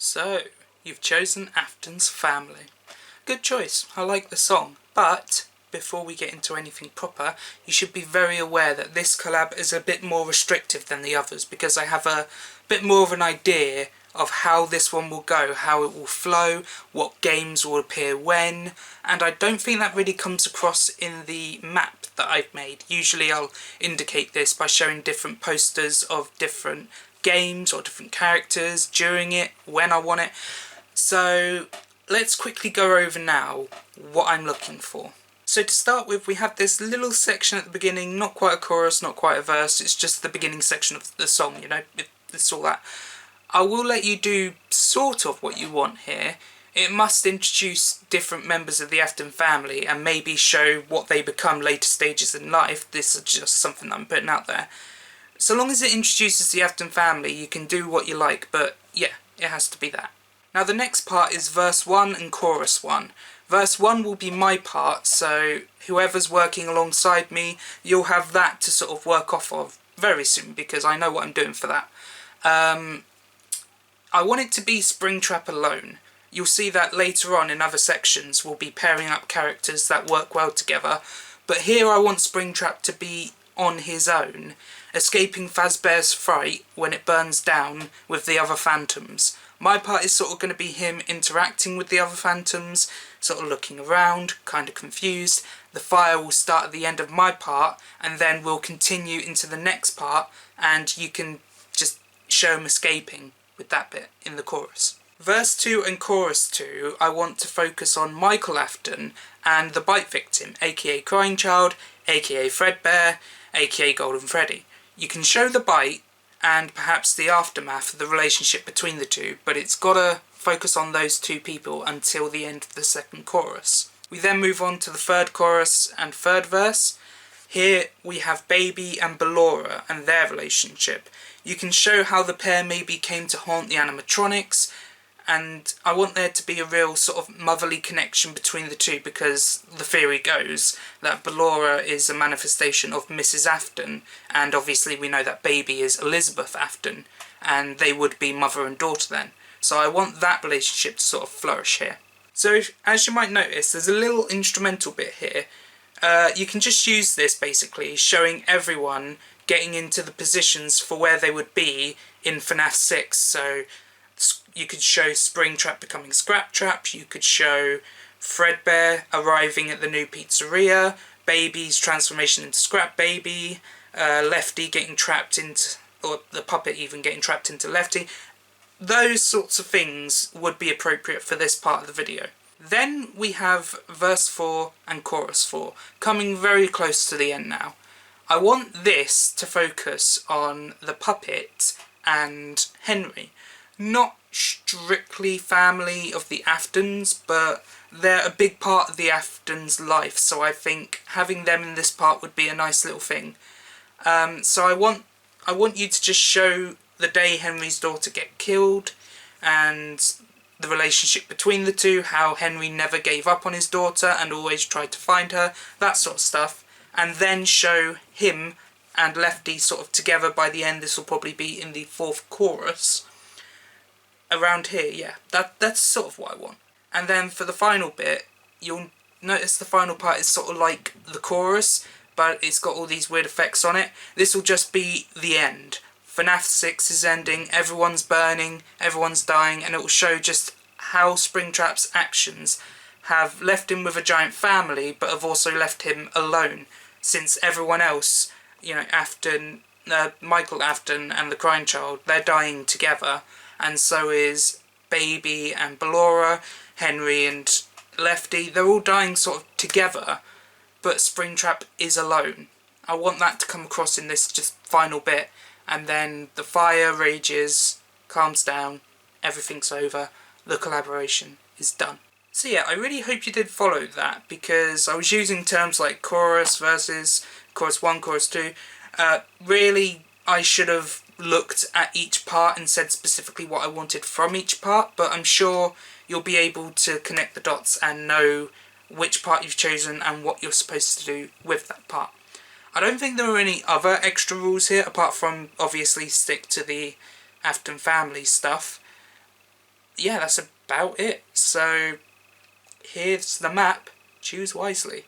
So, you've chosen Afton's Family. Good choice, I like the song, but before we get into anything proper, you should be very aware that this collab is a bit more restrictive than the others because I have a bit more of an idea of how this one will go, how it will flow, what games will appear when, and I don't think that really comes across in the map that I've made. Usually I'll indicate this by showing different posters of different games or different characters during it, when I want it. So let's quickly go over now what I'm looking for. So to start with, we have this little section at the beginning, not quite a chorus, not quite a verse, it's just the beginning section of the song, you know, it's all that. I will let you do sort of what you want here. It must introduce different members of the Afton family and maybe show what they become later stages in life. This is just something that I'm putting out there. So long as it introduces the Afton family, you can do what you like, but yeah, it has to be that. Now the next part is verse 1 and chorus 1. Verse 1 will be my part, so whoever's working alongside me, you'll have that to sort of work off of very soon, because I know what I'm doing for that. I want it to be Springtrap alone. You'll see that later on in other sections we'll be pairing up characters that work well together, but here I want Springtrap to be on his own, escaping Fazbear's fright when it burns down with the other phantoms. My part is sort of going to be him interacting with the other phantoms, sort of looking around, kind of confused. The fire will start at the end of my part, and then we'll continue into the next part, and you can just show him escaping with that bit in the chorus. Verse 2 and chorus 2, I want to focus on Michael Afton and the bite victim, aka Crying Child, aka Fredbear, aka Golden Freddy. You can show the bite and perhaps the aftermath of the relationship between the two, but it's gotta focus on those two people until the end of the second chorus. We then move on to the third chorus and third verse. Here we have Baby and Ballora and their relationship. You can show how the pair maybe came to haunt the animatronics, and I want there to be a real sort of motherly connection between the two, because the theory goes that Ballora is a manifestation of Mrs. Afton, and obviously we know that Baby is Elizabeth Afton, and they would be mother and daughter then. So I want that relationship to sort of flourish here. So as you might notice, there's a little instrumental bit here. You can just use this basically, showing everyone getting into the positions for where they would be in FNAF 6. So you could show Springtrap becoming Scraptrap, you could show Fredbear arriving at the new pizzeria, Baby's transformation into Scrap Baby, Lefty getting trapped into, or the puppet even getting trapped into Lefty. Those sorts of things would be appropriate for this part of the video. Then we have verse 4 and chorus 4, coming very close to the end now. I want this to focus on the puppet and Henry. Not strictly family of the Aftons, but they're a big part of the Aftons' life, so I think having them in this part would be a nice little thing. So I want you to just show the day Henry's daughter get killed, and the relationship between the two, how Henry never gave up on his daughter and always tried to find her, that sort of stuff. And then show him and Lefty sort of together by the end. This will probably be in the fourth chorus. Around here, yeah, that's sort of what I want. And then for the final bit, you'll notice the final part is sort of like the chorus, but it's got all these weird effects on it. This will just be the end. FNAF 6 is ending, everyone's burning, everyone's dying, and it will show just how Springtrap's actions have left him with a giant family, but have also left him alone, since everyone else, you know, Afton, Michael Afton and the Crying Child, they're dying together, and so is Baby and Ballora, Henry and Lefty. They're all dying sort of together, but Springtrap is alone. I want that to come across in this just final bit, and then the fire rages, calms down, everything's over, the collaboration is done. So yeah, I really hope you did follow that, because I was using terms like chorus, verses, chorus 1, chorus 2. Really, I should have looked at each part and said specifically what I wanted from each part, but I'm sure you'll be able to connect the dots and know which part you've chosen and what you're supposed to do with that part. I don't think there are any other extra rules here, apart from obviously stick to the Afton family stuff. yeah, that's about it. So here's the map. Choose wisely.